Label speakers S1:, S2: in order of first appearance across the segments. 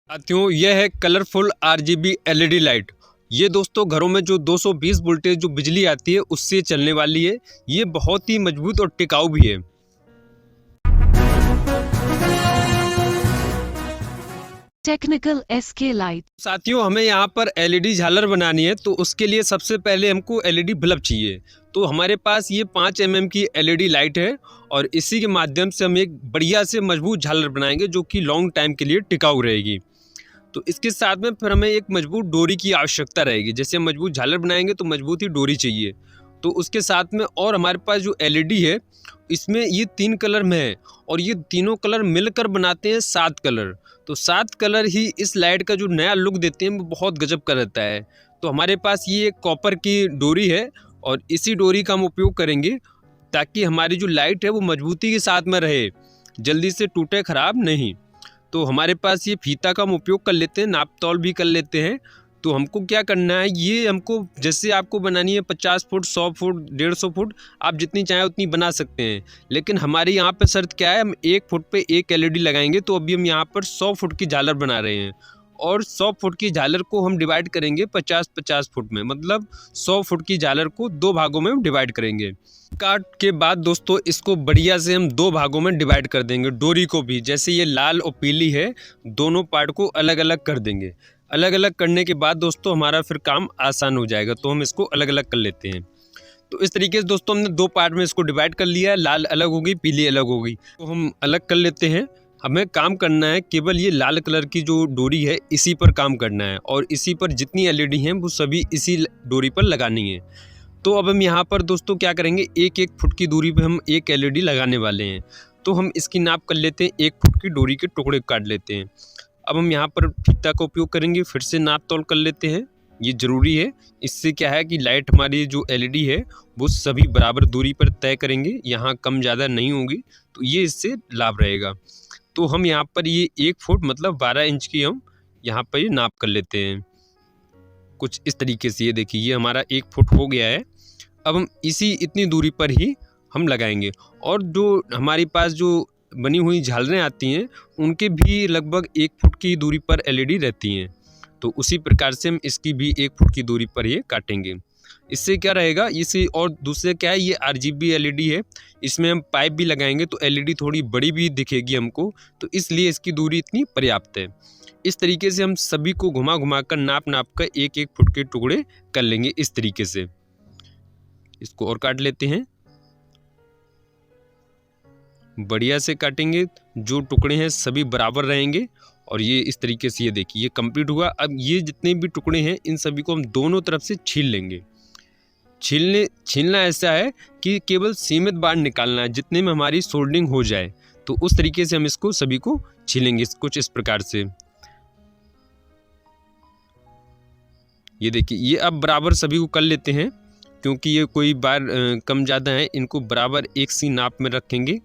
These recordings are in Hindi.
S1: साथियों, यह है कलरफुल आरजीबी एलईडी लाइट। ये दोस्तों घरों में जो 220 वोल्टेज जो बिजली आती है उससे चलने वाली है। ये बहुत ही मजबूत और टिकाऊ भी है।
S2: Technical SK light.
S1: साथियों, हमें यहाँ पर एलईडी झालर बनानी है तो उसके लिए सबसे पहले हमको एलईडी बल्ब चाहिए। तो हमारे पास ये 5 mm की एलईडी लाइट है और इसी के माध्यम से हम एक बढ़िया से मजबूत झालर बनाएंगे जो कि लॉन्ग टाइम के लिए टिकाऊ रहेगी। तो इसके साथ में फिर हमें एक मजबूत डोरी की आवश्यकता रहेगी। जैसे हम मजबूत झालर बनाएंगे तो मजबूत ही डोरी चाहिए। तो उसके साथ में और हमारे पास जो एलईडी है इसमें ये 3 कलर में है और ये तीनों कलर मिलकर बनाते हैं 7 कलर। तो 7 कलर ही इस लाइट का जो नया लुक देते हैं वो बहुत गजब का रहता है। तो हमारे पास ये एक कॉपर की डोरी है और इसी डोरी का हम उपयोग करेंगे ताकि हमारी जो लाइट है वो मजबूती के साथ में रहे, जल्दी से टूटे खराब नहीं। तो हमारे पास ये फीता का हम उपयोग कर लेते हैं, नाप तौल भी कर लेते हैं। तो हमको क्या करना है, ये हमको जैसे आपको बनानी है 50 फुट 100 फुट 150 फुट, आप जितनी चाहें उतनी बना सकते हैं। लेकिन हमारे यहाँ पे शर्त क्या है, हम 1 फुट पे 1 एलईडी लगाएंगे। तो अभी हम यहाँ पर 100 फुट की झालर बना रहे हैं और 100 फुट की झालर को हम डिवाइड करेंगे 50-50 फुट में, मतलब 100 फुट की झालर को 2 भागों में डिवाइड करेंगे। काट के बाद दोस्तों इसको बढ़िया से हम 2 भागों में डिवाइड कर देंगे। डोरी को भी जैसे ये लाल और पीली है, दोनों पार्ट को अलग अलग कर देंगे। अलग अलग करने के बाद दोस्तों हमारा फिर काम आसान हो जाएगा। तो हम इसको अलग अलग कर लेते हैं। तो इस तरीके से दोस्तों हमने 2 पार्ट में इसको डिवाइड कर लिया है। लाल अलग हो गई, पीली अलग हो गई। तो हम अलग कर लेते हैं। हमें काम करना है केवल ये लाल कलर की जो डोरी है इसी पर काम करना है और इसी पर जितनी एलईडी हैं वो सभी इसी डोरी पर लगानी है। तो अब हम यहाँ पर दोस्तों क्या करेंगे, 1-1 फुट की दूरी पे हम एक एलईडी लगाने वाले हैं। तो हम इसकी नाप कर लेते हैं, 1 फुट की डोरी के टुकड़े काट लेते हैं। अब हम यहाँ पर फीता का उपयोग करेंगे, फिर से नाप तौल कर लेते हैं। ये ज़रूरी है, इससे क्या है कि लाइट हमारी जो एलईडी है वो सभी बराबर दूरी पर तय करेंगे, यहाँ कम ज़्यादा नहीं होगी। तो ये इससे लाभ रहेगा। तो हम यहाँ पर ये 1 फुट मतलब 12 इंच की हम यहाँ पर ये नाप कर लेते हैं कुछ इस तरीके से। ये देखिए ये हमारा 1 फुट हो गया है। अब हम इसी इतनी दूरी पर ही हम लगाएंगे और जो हमारे पास जो बनी हुई झालरें आती हैं उनके भी लगभग 1 फुट की दूरी पर एलईडी रहती हैं। तो उसी प्रकार से हम इसकी भी 1 फुट की दूरी पर ये काटेंगे। इससे क्या रहेगा, इसे और दूसरे क्या है, ये आरजीबी एलईडी है, इसमें हम पाइप भी लगाएंगे तो एलईडी थोड़ी बड़ी भी दिखेगी हमको। तो इसलिए इसकी दूरी इतनी पर्याप्त है। इस तरीके से हम सभी को घुमा घुमा कर नाप नाप कर 1-1 फुट के टुकड़े कर लेंगे। इस तरीके से इसको और काट लेते हैं, बढ़िया से काटेंगे, जो टुकड़े हैं सभी बराबर रहेंगे। और ये इस तरीके से ये देखिए ये कंप्लीट हुआ। अब ये जितने भी टुकड़े हैं इन सभी को हम दोनों तरफ से छील लेंगे। छीलना ऐसा है कि केवल सीमित बार निकालना है जितने में हमारी सोल्डिंग हो जाए। तो उस तरीके से हम इसको सभी को छीलेंगे कुछ इस प्रकार से। ये देखिए ये अब बराबर सभी को कर लेते हैं, क्योंकि ये कोई बार कम ज़्यादा है, इनको बराबर एक सी नाप में रखेंगे।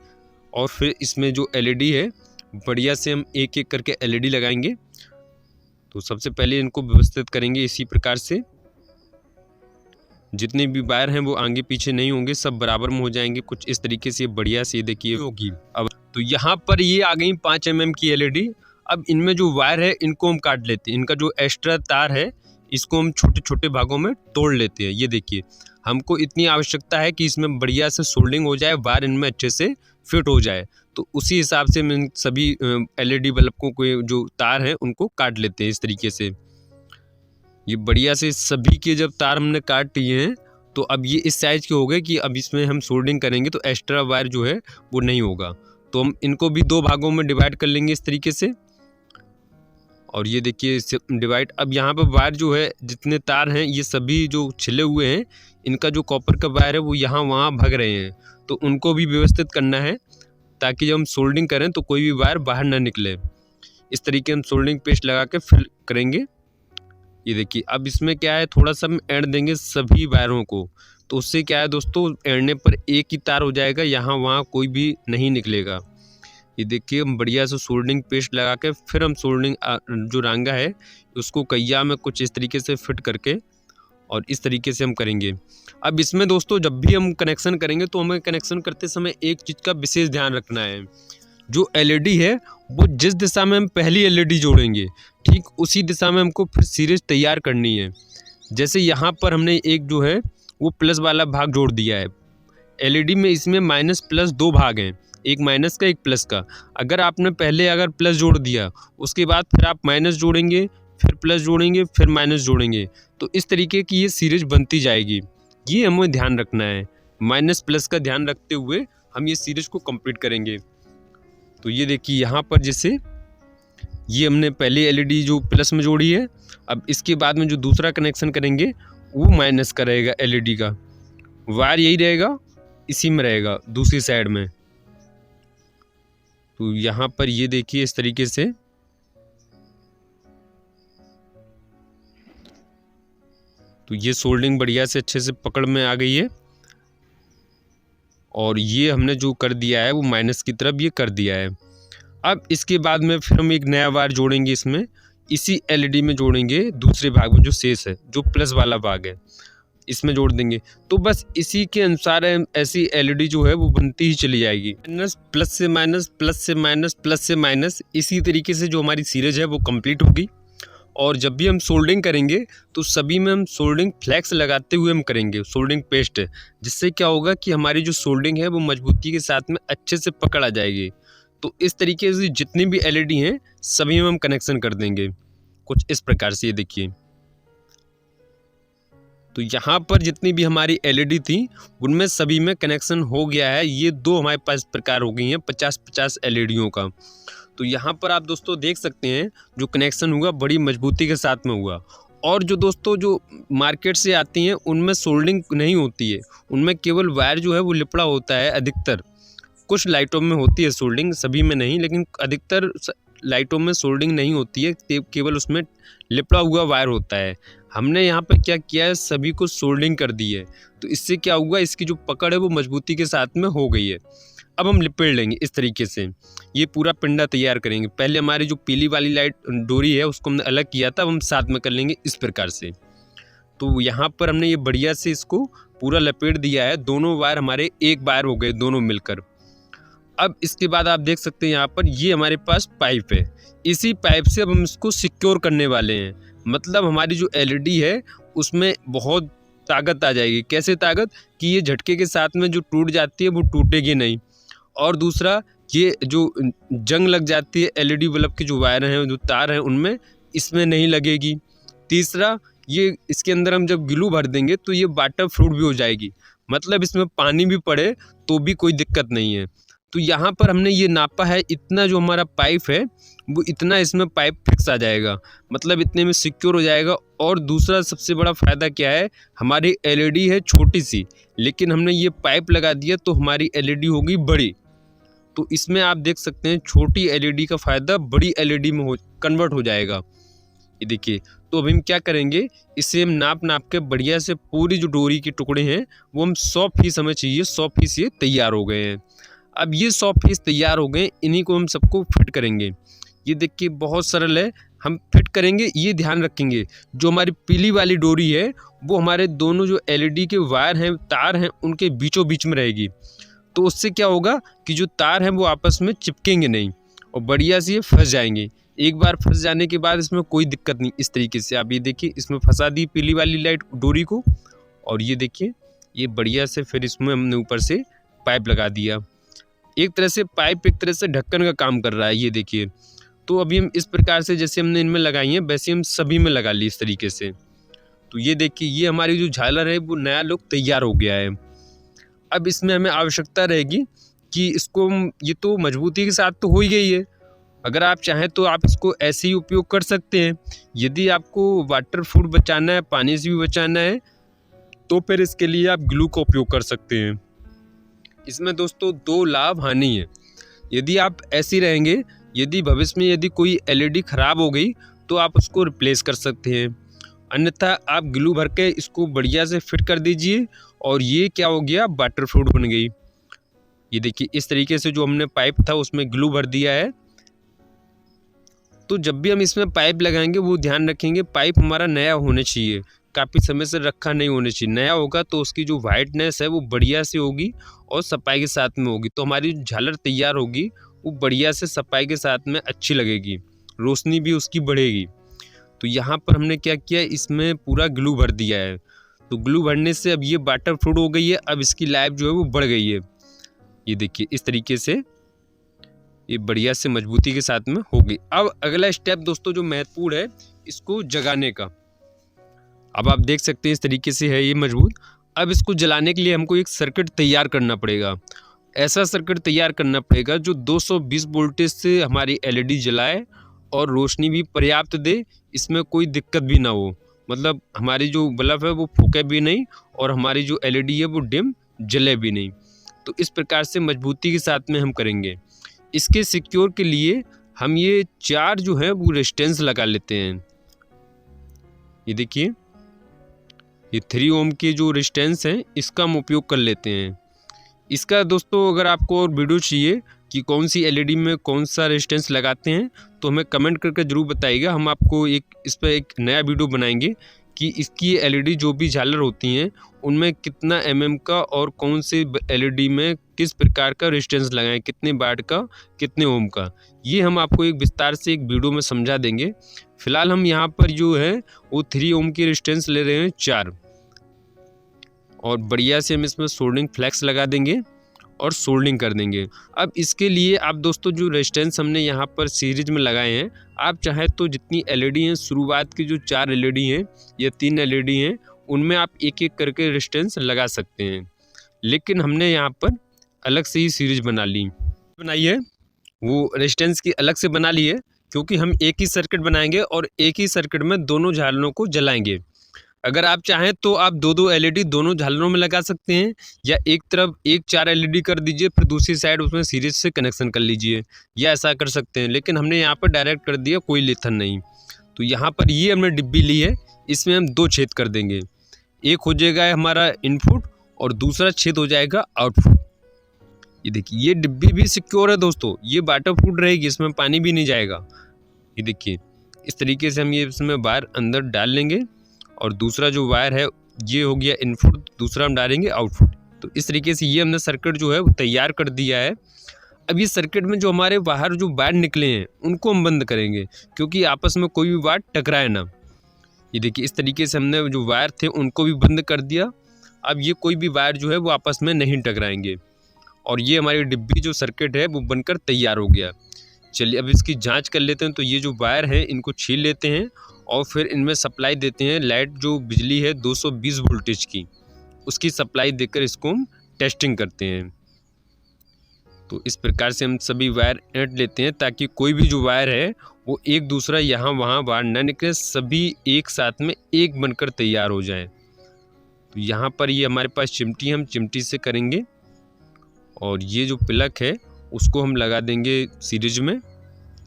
S1: और फिर इसमें जो एलईडी है बढ़िया से हम एक एक करके एलईडी लगाएंगे। तो सबसे पहले इनको व्यवस्थित करेंगे इसी प्रकार से, जितने भी वायर हैं वो आगे पीछे नहीं होंगे, सब बराबर में हो जाएंगे कुछ इस तरीके से। बढ़िया से देखिए होगी। अब तो यहाँ पर ये आ गई 5 mm की एलईडी। अब इनमें जो वायर है इनको हम काट लेते हैं। इनका जो एक्स्ट्रा तार है इसको हम छोटे छोटे भागों में तोड़ लेते हैं। ये देखिए हमको इतनी आवश्यकता है कि इसमें बढ़िया से सोल्डिंग हो जाए, वायर इनमें अच्छे से फिट हो जाए। तो उसी हिसाब से हम सभी एलईडी बल्ब को जो तार हैं उनको काट लेते हैं इस तरीके से। ये बढ़िया से सभी के जब तार हमने काट लिए हैं तो अब ये इस साइज़ के हो गए कि अब इसमें हम सोल्डिंग करेंगे तो एक्स्ट्रा वायर जो है वो नहीं होगा। तो हम इनको भी 2 भागों में डिवाइड कर लेंगे इस तरीके से। और ये देखिए डिवाइड। अब यहाँ पर वायर जो है जितने तार हैं ये सभी जो छिले हुए हैं, इनका जो कॉपर का वायर है वो यहाँ वहाँ भग रहे हैं। तो उनको भी व्यवस्थित करना है ताकि जब हम सोल्डिंग करें तो कोई भी वायर बाहर ना निकले। इस तरीके हम सोल्डिंग पेस्ट लगा के फिल करेंगे। ये देखिए अब इसमें क्या है, थोड़ा सा हम ऐड देंगे सभी वायरों को। तो उससे क्या है दोस्तों, ऐडने पर एक ही तार हो जाएगा, यहाँ वहाँ कोई भी नहीं निकलेगा। ये देखिए हम बढ़िया से सोल्डिंग पेस्ट लगा के फिर हम सोल्डिंग जो रांगा है उसको कहिया में कुछ इस तरीके से फिट करके और इस तरीके से हम करेंगे। अब इसमें दोस्तों जब भी हम कनेक्शन करेंगे तो हमें कनेक्शन करते समय एक चीज़ का विशेष ध्यान रखना है। जो एलईडी है वो जिस दिशा में हम पहली एलईडी जोड़ेंगे ठीक उसी दिशा में हमको फिर सीरीज तैयार करनी है। जैसे यहाँ पर हमने एक जो है वो प्लस वाला भाग जोड़ दिया है। एलईडी में इसमें माइनस प्लस 2 भाग हैं, एक माइनस का एक प्लस का। अगर आपने पहले अगर प्लस जोड़ दिया उसके बाद फिर आप माइनस जोड़ेंगे, फिर प्लस जोड़ेंगे, फिर माइनस जोड़ेंगे, तो इस तरीके की ये सीरीज बनती जाएगी। ये हमें ध्यान रखना है, माइनस प्लस का ध्यान रखते हुए हम ये सीरीज को कंप्लीट करेंगे। तो ये देखिए यहाँ पर जैसे ये हमने पहले एलईडी जो प्लस में जोड़ी है, अब इसके बाद में जो दूसरा कनेक्शन करेंगे वो माइनस का रहेगा। एलईडी का वायर यही रहेगा, इसी में रहेगा दूसरी साइड में। तो यहाँ पर ये देखिए इस तरीके से तो ये सोल्डिंग बढ़िया से अच्छे से पकड़ में आ गई है और ये हमने जो कर दिया है वो माइनस की तरफ ये कर दिया है। अब इसके बाद में फिर हम एक नया वायर जोड़ेंगे, इसमें इसी एलईडी में जोड़ेंगे, दूसरे भाग में जो शेष है जो प्लस वाला भाग है इसमें जोड़ देंगे। तो बस इसी के अनुसार ऐसी एलईडी जो है वो बनती ही चली जाएगी। माइनस प्लस से माइनस, प्लस से माइनस, प्लस से माइनस, इसी तरीके से जो हमारी सीरीज है वो कंप्लीट होगी। और जब भी हम सोल्डिंग करेंगे तो सभी में हम सोल्डिंग फ्लैक्स लगाते हुए हम करेंगे, सोल्डिंग पेस्ट, जिससे क्या होगा कि हमारी जो सोल्डिंग है वो मजबूती के साथ में अच्छे से पकड़ आ जाएगी। तो इस तरीके से जितनी भी एलईडी हैं सभी में हम कनेक्शन कर देंगे कुछ इस प्रकार से। ये देखिए तो यहाँ पर जितनी भी हमारी एलईडी थी उनमें सभी में कनेक्शन हो गया है। ये दो हमारे पास प्रकार हो गई हैं 50-50 एलईडीओं का। तो यहाँ पर आप दोस्तों देख सकते हैं जो कनेक्शन हुआ बड़ी मजबूती के साथ में हुआ। और जो दोस्तों जो मार्केट से आती हैं उनमें सोल्डिंग नहीं होती है, उनमें केवल वायर जो है वो लिपड़ा होता है। अधिकतर कुछ लाइटों में होती है सोल्डिंग, सभी में नहीं, लेकिन अधिकतर लाइटों में सोल्डिंग नहीं होती है, केवल उसमें लिपड़ा हुआ वायर होता है। हमने यहाँ पर क्या किया है, सभी को सोल्डिंग कर दी है। तो इससे क्या हुआ, इसकी जो पकड़ है वो मजबूती के साथ में हो गई है। अब हम लिपेट लेंगे इस तरीके से, ये पूरा पिंडा तैयार करेंगे। पहले हमारी जो पीली वाली लाइट डोरी है उसको हमने अलग किया था, अब हम साथ में कर लेंगे इस प्रकार से। तो यहाँ पर हमने ये बढ़िया से इसको पूरा लपेट दिया है। दोनों वायर हमारे एक वायर हो गए दोनों मिलकर। अब इसके बाद आप देख सकते हैं यहाँ पर ये हमारे पास पाइप है, इसी पाइप से अब हम इसको सिक्योर करने वाले हैं। मतलब हमारी जो एलईडी है उसमें बहुत ताकत आ जाएगी। कैसे ताकत कि ये झटके के साथ में जो टूट जाती है वो टूटेगी नहीं। और दूसरा ये जो जंग लग जाती है एलईडी बल्ब के जो वायर हैं जो तार हैं उनमें, इसमें नहीं लगेगी। तीसरा ये इसके अंदर हम जब ग्लू भर देंगे तो ये वाटर प्रूफ भी हो जाएगी, मतलब इसमें पानी भी पड़े तो भी कोई दिक्कत नहीं है। तो यहाँ पर हमने ये नापा है, इतना जो हमारा पाइप है वो इतना इसमें पाइप फिक्स आ जाएगा, मतलब इतने में सिक्योर हो जाएगा। और दूसरा सबसे बड़ा फ़ायदा क्या है, हमारी एलईडी है छोटी सी, लेकिन हमने ये पाइप लगा दिया तो हमारी एलईडी होगी बड़ी। तो इसमें आप देख सकते हैं छोटी एलईडी का फ़ायदा बड़ी एलईडी में कन्वर्ट हो जाएगा। ये देखिए, तो अभी हम क्या करेंगे, इसे हम नाप के बढ़िया से पूरी जो डोरी के टुकड़े हैं वो हम 100 पीस हमें चाहिए, 100 पीस ये तैयार हो गए हैं। अब ये 100 पीस तैयार हो गए, इन्हीं को हम सबको फिट करेंगे। ये देखिए बहुत सरल है, हम फिट करेंगे। ये ध्यान रखेंगे जो हमारी पीली वाली डोरी है वो हमारे दोनों जो एलईडी के वायर हैं तार हैं उनके बीचों बीच में रहेगी। तो उससे क्या होगा कि जो तार हैं वो आपस में चिपकेंगे नहीं और बढ़िया से ये फंस जाएंगे। एक बार फंस जाने के बाद इसमें कोई दिक्कत नहीं। इस तरीके से आप ये देखिए इसमें फंसा दी पीली वाली लाइट डोरी को, और ये देखिए ये बढ़िया से फिर इसमें हमने ऊपर से पाइप लगा दिया। एक तरह से पाइप एक तरह से ढक्कन का काम कर रहा है। ये देखिए, तो अभी हम इस प्रकार से जैसे हमने इनमें लगाई हैं वैसे हम सभी में लगा ली इस तरीके से। तो ये देखिए ये हमारी जो झालर है वो नया लुक तैयार हो गया है। अब इसमें हमें आवश्यकता रहेगी कि इसको ये तो मजबूती के साथ तो हो ही गई है, अगर आप चाहें तो आप इसको ऐसे ही उपयोग कर सकते हैं। यदि आपको वाटर प्रूफ बचाना है, पानी से भी बचाना है, तो फिर इसके लिए आप ग्लू का उपयोग कर सकते हैं। इसमें दोस्तों 2 लाभ हानि है। यदि आप ऐसे रहेंगे, यदि भविष्य में यदि कोई एलईडी ख़राब हो गई तो आप उसको रिप्लेस कर सकते हैं, अन्यथा आप ग्लू भर के इसको बढ़िया से फिट कर दीजिए और ये क्या हो गया, वाटर प्रूफ बन गई। ये देखिए इस तरीके से जो हमने पाइप था उसमें ग्लू भर दिया है। तो जब भी हम इसमें पाइप लगाएंगे वो ध्यान रखेंगे पाइप हमारा नया होना चाहिए, काफ़ी समय से रखा नहीं होना चाहिए। नया होगा तो उसकी जो वाइटनेस है वो बढ़िया से होगी और सफाई के साथ में होगी, तो हमारी झालर तैयार होगी वो बढ़िया से सफाई के साथ में अच्छी लगेगी, रोशनी भी उसकी बढ़ेगी। तो यहाँ पर हमने क्या किया, इसमें पूरा ग्लू भर दिया है। तो ग्लू भरने से अब ये वाटर प्रूफ हो गई है, अब इसकी लाइफ जो है वो बढ़ गई है। ये देखिए इस तरीके से ये बढ़िया से मजबूती के साथ में हो गई। अब अगला स्टेप दोस्तों जो महत्वपूर्ण है, इसको जगाने का। अब आप देख सकते हैं इस तरीके से है ये मजबूत। अब इसको जलाने के लिए हमको एक सर्किट तैयार करना पड़ेगा। ऐसा सर्किट तैयार करना पड़ेगा जो 220 वोल्टेज से हमारी एलईडी जलाए और रोशनी भी पर्याप्त दे, इसमें कोई दिक्कत भी ना हो। मतलब हमारी जो बल्ब है वो फूके भी नहीं और हमारी जो एलईडी है वो डिम जले भी नहीं। तो इस प्रकार से मजबूती के साथ में हम करेंगे। इसके सिक्योर के लिए हम ये 4 जो है वो रेजिस्टेंस लगा लेते हैं। ये देखिए ये 3 ओम के जो रेजिस्टेंस हैं इसका हम उपयोग कर लेते हैं। इसका दोस्तों अगर आपको और वीडियो चाहिए कि कौन सी एलईडी में कौन सा रेजिस्टेंस लगाते हैं तो हमें कमेंट करके ज़रूर बताइएगा। हम आपको इस पर एक नया वीडियो बनाएंगे कि इसकी एलईडी जो भी झालर होती हैं उनमें कितना एमएम का और कौन से एलईडी में किस प्रकार का रेजिस्टेंस लगाएं, कितने वाट का, कितने ओम का। ये हम आपको एक विस्तार से एक वीडियो में समझा देंगे। फिलहाल हम यहाँ पर जो है वो 3 ओम की रेजिस्टेंस ले रहे हैं 4, और बढ़िया से हम इसमें सोल्डरिंग फ्लैक्स लगा देंगे और सोल्डरिंग कर देंगे। अब इसके लिए आप दोस्तों जो रेजिस्टेंस हमने यहाँ पर सीरीज में लगाए हैं, आप चाहे तो जितनी एलईडी हैं, शुरुआत की जो 4 एलईडी हैं या 3 एलईडी हैं, उनमें आप एक एक करके रेजिस्टेंस लगा सकते हैं। लेकिन हमने यहाँ पर अलग से ही सीरीज बनाई है, वो रेजिस्टेंस की अलग से बना ली है, क्योंकि हम एक ही सर्किट बनाएंगे और एक ही सर्किट में दोनों झालरों को जलाएंगे। अगर आप चाहें तो आप 2-2 एलईडी दोनों झालरों में लगा सकते हैं, या एक तरफ 4 एलईडी कर दीजिए, फिर दूसरी साइड उसमें सीरीज से कनेक्शन कर लीजिए, या ऐसा कर सकते हैं। लेकिन हमने यहाँ पर डायरेक्ट कर दिया, कोई लेथन नहीं। तो यहाँ पर ये हमने डिब्बी ली है, इसमें हम 2 छेद कर देंगे। एक हो जाएगा हमारा इनपुट और दूसरा छेद हो जाएगा आउटपुट। ये देखिए ये डिब्बी भी सिक्योर है दोस्तों, ये वाटर प्रूफ रहेगी, इसमें पानी भी नहीं जाएगा। ये देखिए इस तरीके से हम ये इसमें वायर अंदर डाल लेंगे और दूसरा जो वायर है ये हो गया इनपुट, दूसरा हम डालेंगे आउटपुट। तो इस तरीके से ये हमने सर्किट जो है वो तैयार कर दिया है। अब ये सर्किट में जो हमारे बाहर जो वायर निकले हैं उनको हम बंद करेंगे, क्योंकि आपस में कोई भी वायर टकराए ना। ये देखिए इस तरीके से हमने जो वायर थे उनको भी बंद कर दिया। अब ये कोई भी वायर जो है वो आपस में नहीं टकराएंगे, और ये हमारी डिब्बी जो सर्किट है वो बनकर तैयार हो गया। चलिए अब इसकी जांच कर लेते हैं। तो ये जो वायर है इनको छील लेते हैं और फिर इनमें सप्लाई देते हैं। लाइट जो बिजली है 220 वोल्टेज की, उसकी सप्लाई देकर इसको हम टेस्टिंग करते हैं। तो इस प्रकार से हम सभी वायर ऐंठ लेते हैं, ताकि कोई भी जो वायर है वो एक दूसरा यहाँ वहाँ वायर न निकले, सभी एक साथ में एक बनकर तैयार हो जाए। तो यहाँ पर ये हमारे पास चिमटी, हम चिमटी से करेंगे, और ये जो प्लग है उसको हम लगा देंगे सीरीज में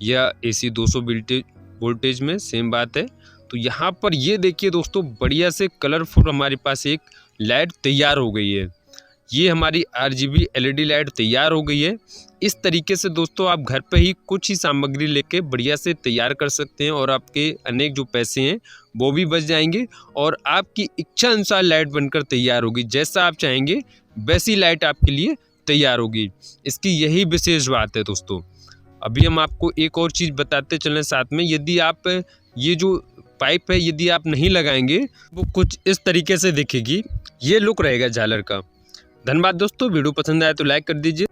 S1: या AC 200 वोल्टेज में, सेम बात है। तो यहाँ पर ये देखिए दोस्तों बढ़िया से कलरफुल हमारे पास एक लाइट तैयार हो गई है। ये हमारी RGB LED लाइट तैयार हो गई है। इस तरीके से दोस्तों आप घर पे ही कुछ ही सामग्री लेके बढ़िया से तैयार कर सकते हैं, और आपके अनेक जो पैसे हैं वो भी बच जाएंगे, और आपकी इच्छा अनुसार लाइट बनकर तैयार होगी। जैसा आप चाहेंगे वैसी लाइट आपके लिए तैयार होगी। इसकी यही विशेष बात है दोस्तों। अभी हम आपको एक और चीज़ बताते चलें साथ में। यदि आप ये जो पाइप है यदि आप नहीं लगाएंगे वो कुछ इस तरीके से दिखेगी, ये लुक रहेगा झालर का। धन्यवाद दोस्तों, वीडियो पसंद आया तो लाइक कर दीजिए।